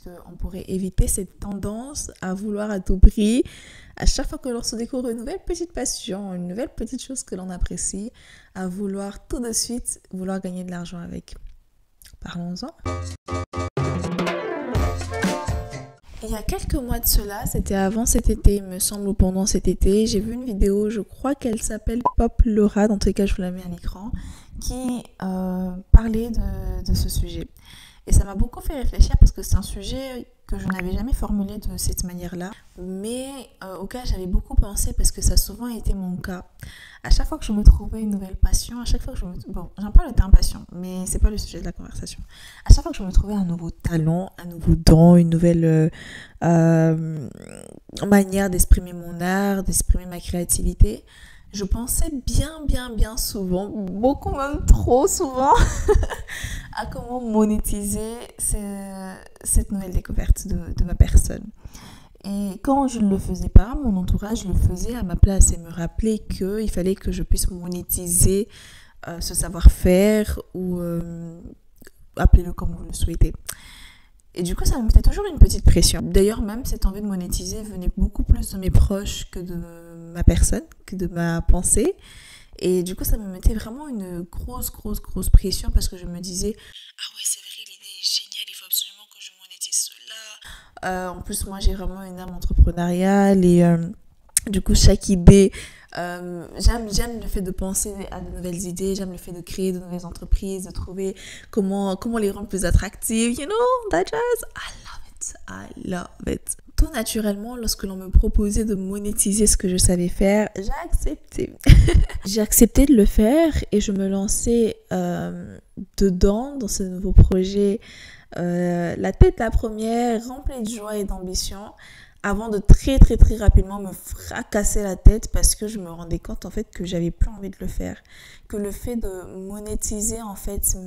qu'on pourrait éviter cette tendance à vouloir à tout prix, à chaque fois que l'on se découvre une nouvelle petite passion, une nouvelle petite chose que l'on apprécie, à vouloir tout de suite vouloir gagner de l'argent avec. Parlons-en. Il y a quelques mois de cela, c'était avant cet été, il me semble, ou pendant cet été, j'ai vu une vidéo, je crois qu'elle s'appelle Pop Laura, dans tous les cas je vous la mets à l'écran, qui parlait de ce sujet. Et ça m'a beaucoup fait réfléchir parce que c'est un sujet que je n'avais jamais formulé de cette manière-là, mais auquel j'avais beaucoup pensé parce que ça a souvent été mon cas. À chaque fois que je me trouvais une nouvelle passion, à chaque fois que Bon, j'en parle de terme passion, mais c'est pas le sujet de la conversation. À chaque fois que je me trouvais un nouveau talent, un nouveau don, une nouvelle manière d'exprimer mon art, d'exprimer ma créativité, je pensais bien souvent, beaucoup même trop souvent, à comment monétiser cette nouvelle découverte de ma personne. Et quand je ne le faisais pas, mon entourage le faisait à ma place et me rappelait qu'il fallait que je puisse monétiser ce savoir-faire ou appelez-le comme vous le souhaitez. Et du coup, ça me mettait toujours une petite pression. D'ailleurs, même cette envie de monétiser venait beaucoup plus de mes proches que de ma personne, que de ma pensée. Et du coup, ça me mettait vraiment une grosse pression parce que je me disais « Ah ouais, c'est vrai, l'idée est géniale, il faut absolument que je monétise cela. » En plus, moi, j'ai vraiment une âme entrepreneuriale et du coup, chaque idée... j'aime le fait de penser à de nouvelles idées, j'aime le fait de créer de nouvelles entreprises, de trouver comment les rendre plus attractives, you know, that jazz. I love it. Tout naturellement, lorsque l'on me proposait de monétiser ce que je savais faire, j'ai accepté. J'ai accepté de le faire et je me lançais dedans, dans ce nouveau projet, la tête la première, remplie de joie et d'ambition, avant de très rapidement me fracasser la tête parce que je me rendais compte en fait que j'avais plus envie de le faire, que le fait de monétiser en fait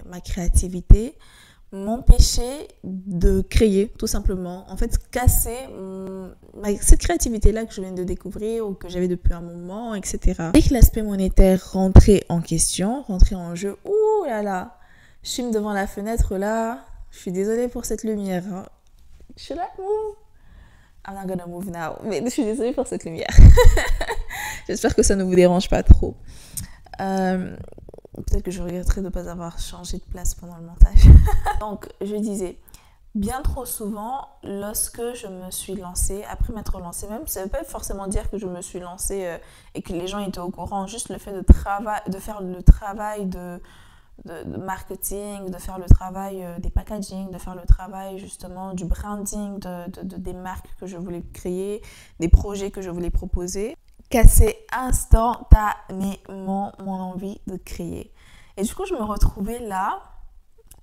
ma créativité m'empêchait de créer tout simplement, en fait casser cette créativité là que je viens de découvrir ou que j'avais depuis un moment, etc. Dès que l'aspect monétaire rentrait en question, rentrait en jeu, ouh là là, je suis devant la fenêtre là, je suis désolée pour cette lumière, hein. Should I move? I'm not gonna move now. Mais je suis désolée pour cette lumière. J'espère que ça ne vous dérange pas trop. Peut-être que je regretterai de ne pas avoir changé de place pendant le montage. Donc, je disais, bien trop souvent, lorsque je me suis lancée, après m'être lancée même, ça ne veut pas forcément dire que je me suis lancée et que les gens étaient au courant, juste le fait de faire le travail de marketing, de faire le travail des packaging, de faire le travail justement du branding, des marques que je voulais créer, des projets que je voulais proposer, casser instantanément mon envie de créer. Et du coup, je me retrouvais là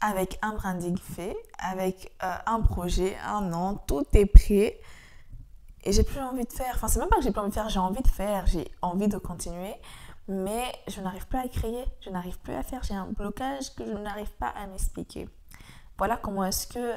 avec un branding fait, avec un projet, un nom, tout est prêt. Et j'ai plus envie de faire, enfin c'est même pas que j'ai plus envie de faire, j'ai envie de faire, j'ai envie de continuer. Mais je n'arrive plus à créer, je n'arrive plus à faire, j'ai un blocage que je n'arrive pas à m'expliquer. Voilà comment est-ce que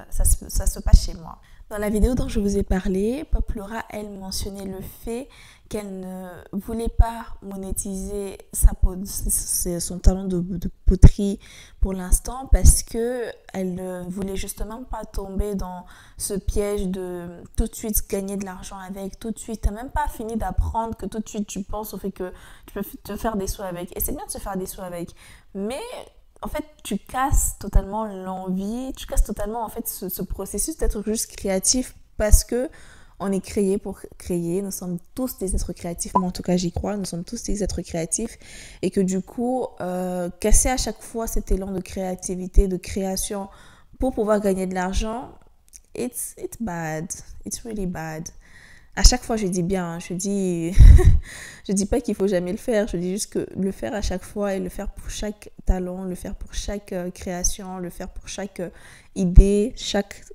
ça se passe chez moi. Dans la vidéo dont je vous ai parlé, Pop Laura, elle mentionnait le fait qu'elle ne voulait pas monétiser son talent de poterie pour l'instant parce qu'elle ne voulait justement pas tomber dans ce piège de tout de suite gagner de l'argent avec, tout de suite, tu n'as même pas fini d'apprendre que tout de suite tu penses au fait que tu peux te faire des sous avec. Et c'est bien de se faire des sous avec, mais en fait, tu casses totalement l'envie, tu casses totalement en fait ce processus d'être juste créatif parce que on est créé pour créer, nous sommes tous des êtres créatifs, moi en tout cas j'y crois, nous sommes tous des êtres créatifs et que du coup, casser à chaque fois cet élan de créativité, de création pour pouvoir gagner de l'argent, it's bad, it's really bad. À chaque fois, je dis bien, je dis pas qu'il faut jamais le faire, je dis juste que le faire à chaque fois et le faire pour chaque talent, le faire pour chaque création, le faire pour chaque idée, chaque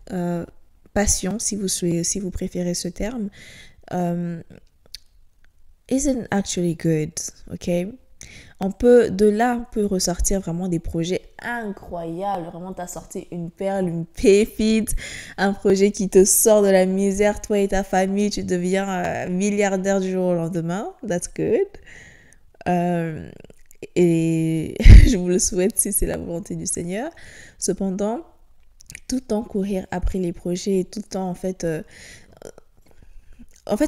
passion, si vous préférez ce terme, isn't actually good, ok? De là peut ressortir vraiment des projets incroyables. Vraiment, tu as sorti une perle, une pépite, un projet qui te sort de la misère, toi et ta famille, tu deviens milliardaire du jour au lendemain. That's good. Et je vous le souhaite si c'est la volonté du Seigneur. Cependant, tout le temps courir après les projets, tout le temps en fait,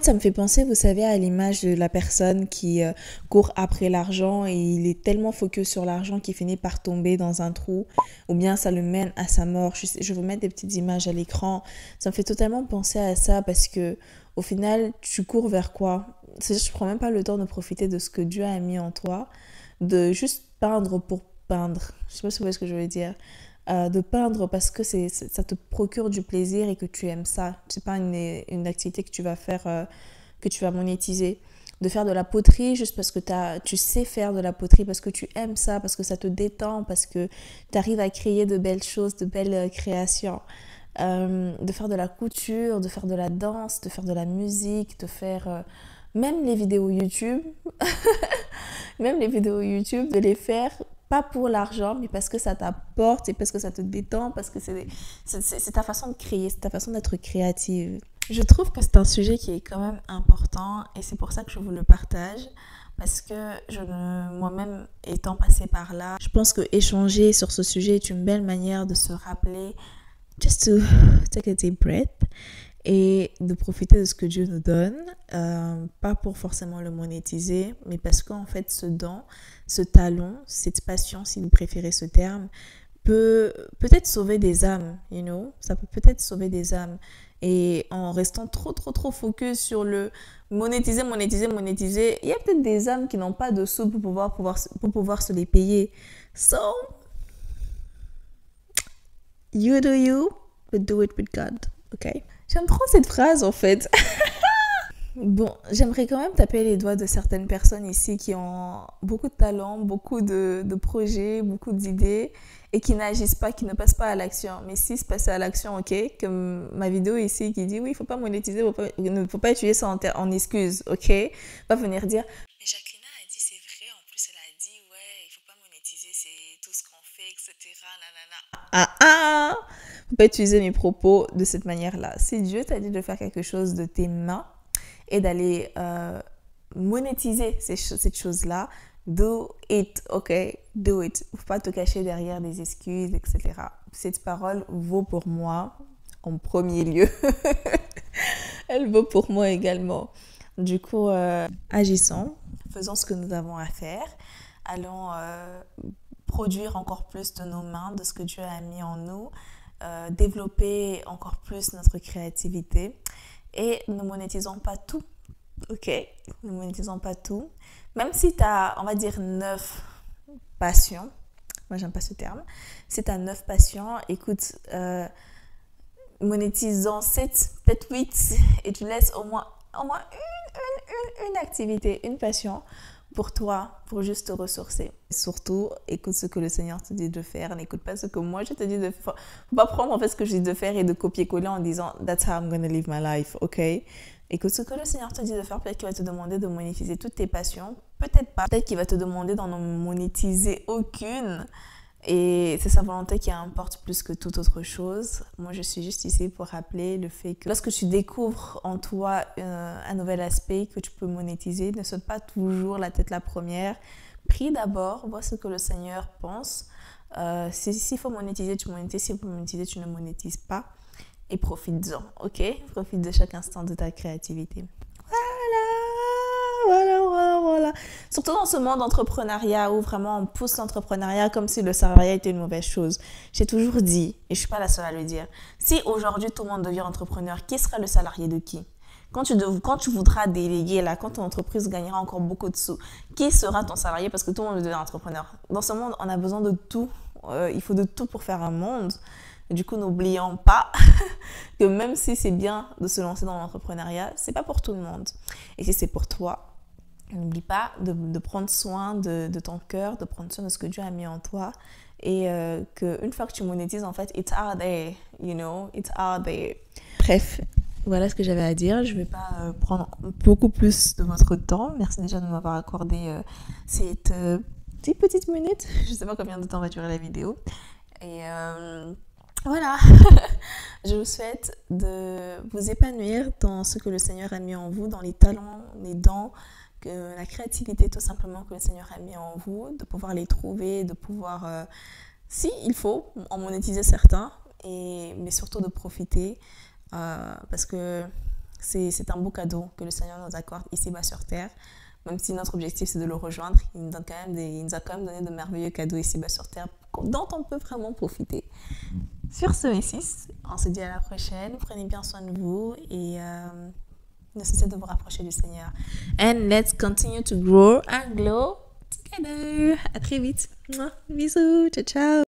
ça me fait penser, vous savez, à l'image de la personne qui court après l'argent et il est tellement focus sur l'argent qu'il finit par tomber dans un trou ou bien ça le mène à sa mort. Je vais vous mettre des petites images à l'écran. Ça me fait totalement penser à ça parce que au final, tu cours vers quoi? C'est-à-dire, tu prends même pas le temps de profiter de ce que Dieu a mis en toi, de juste peindre pour peindre. Je sais pas si vous voyez ce que je veux dire. De peindre parce que ça te procure du plaisir et que tu aimes ça. C'est pas une activité que tu vas faire, que tu vas monétiser. De faire de la poterie juste parce que tu sais faire de la poterie, parce que tu aimes ça, parce que ça te détend, parce que tu arrives à créer de belles choses, de belles créations. De faire de la couture, de faire de la danse, de faire de la musique, de faire même les vidéos YouTube, même les vidéos YouTube, de les faire pas pour l'argent, mais parce que ça t'apporte et parce que ça te détend, parce que c'est ta façon de créer, c'est ta façon d'être créative. Je trouve que c'est un sujet qui est quand même important et c'est pour ça que je vous le partage. Parce que moi-même étant passée par là, je pense que échanger sur ce sujet est une belle manière de se rappeler, just to take a deep breath et de profiter de ce que Dieu nous donne, pas pour forcément le monétiser, mais parce qu'en fait ce don, ce talent, cette passion, si vous préférez ce terme, peut peut-être sauver des âmes, you know, ça peut peut-être sauver des âmes. Et en restant trop focus sur le monétiser, il y a peut-être des âmes qui n'ont pas de sous pour pouvoir se les payer. So, you do you, but do it with God, ok? J'aime trop cette phrase en fait. Bon, j'aimerais quand même taper les doigts de certaines personnes ici qui ont beaucoup de talent, beaucoup de projets, beaucoup d'idées et qui n'agissent pas, qui ne passent pas à l'action. Mais si se passer à l'action, ok, comme ma vidéo ici qui dit oui, il ne faut pas monétiser, il ne faut pas utiliser ça en excuse, ok? Pas venir dire mais Jacqueline a dit c'est vrai, en plus elle a dit ouais, il ne faut pas monétiser, c'est tout ce qu'on fait, etc. Nanana. Faut pas utiliser mes propos de cette manière-là. Si Dieu t'a dit de faire quelque chose de tes mains et d'aller monétiser cette chose-là, do it, ok? Do it. Faut pas te cacher derrière des excuses, etc. Cette parole vaut pour moi en premier lieu. Elle vaut pour moi également. Du coup, agissons, faisons ce que nous avons à faire. Allons produire encore plus de nos mains, de ce que Dieu a mis en nous. Développer encore plus notre créativité et ne monétisons pas tout, ok? Ne monétisons pas tout. Même si tu as, on va dire, 9 passions, moi j'aime pas ce terme, si tu as 9 passions, écoute, monétisons 7, peut-être 8 et tu laisses au moins une activité, une passion pour toi, pour juste te ressourcer. Surtout, écoute ce que le Seigneur te dit de faire. N'écoute pas ce que moi je te dis de faire. Faut pas prendre en fait ce que je dis de faire et de copier-coller en disant that's how I'm gonna live my life, ok? Écoute ce que le Seigneur te dit de faire. Peut-être qu'il va te demander de monétiser toutes tes passions. Peut-être pas. Peut-être qu'il va te demander d'en monétiser aucune. Et c'est sa volonté qui importe plus que toute autre chose. Moi, je suis juste ici pour rappeler le fait que lorsque tu découvres en toi un nouvel aspect que tu peux monétiser, ne saute pas toujours la tête la première. Prie d'abord, vois ce que le Seigneur pense. S'il faut monétiser, tu monétises. S'il faut monétiser, tu ne monétises pas. Et profites-en, ok? Profite de chaque instant de ta créativité. Voilà. Surtout dans ce monde d'entrepreneuriat où vraiment on pousse l'entrepreneuriat comme si le salariat était une mauvaise chose. J'ai toujours dit, et je suis pas la seule à le dire, si aujourd'hui tout le monde devient entrepreneur, qui sera le salarié de qui? Quand tu voudras déléguer, là, quand ton entreprise gagnera encore beaucoup de sous, qui sera ton salarié? Parce que tout le monde devient entrepreneur. Dans ce monde, on a besoin de tout. Il faut de tout pour faire un monde. Du coup, n'oublions pas que même si c'est bien de se lancer dans l'entrepreneuriat, c'est pas pour tout le monde. Et si c'est pour toi, n'oublie pas de prendre soin de ton cœur, de prendre soin de ce que Dieu a mis en toi. Et qu'une fois que tu monétises, en fait, it's out there, you know, it's out there. Bref, voilà ce que j'avais à dire. Je ne vais pas prendre beaucoup plus de votre temps. Merci déjà de m'avoir accordé cette petite minute. Je ne sais pas combien de temps va durer la vidéo. Et voilà, je vous souhaite de vous épanouir dans ce que le Seigneur a mis en vous, dans les talents, les dons, la créativité tout simplement que le Seigneur a mis en vous, de pouvoir les trouver, de pouvoir, si il faut, en monétiser certains, mais surtout de profiter parce que c'est un beau cadeau que le Seigneur nous accorde ici-bas sur terre. Même si notre objectif c'est de le rejoindre, il nous a quand même donné de merveilleux cadeaux ici-bas sur terre dont on peut vraiment profiter. Sur ce, mes sis, on se dit à la prochaine. Prenez bien soin de vous et ne cessez de vous rapprocher du Seigneur. And let's continue to grow and glow together. À très vite. Bisous. Ciao, ciao.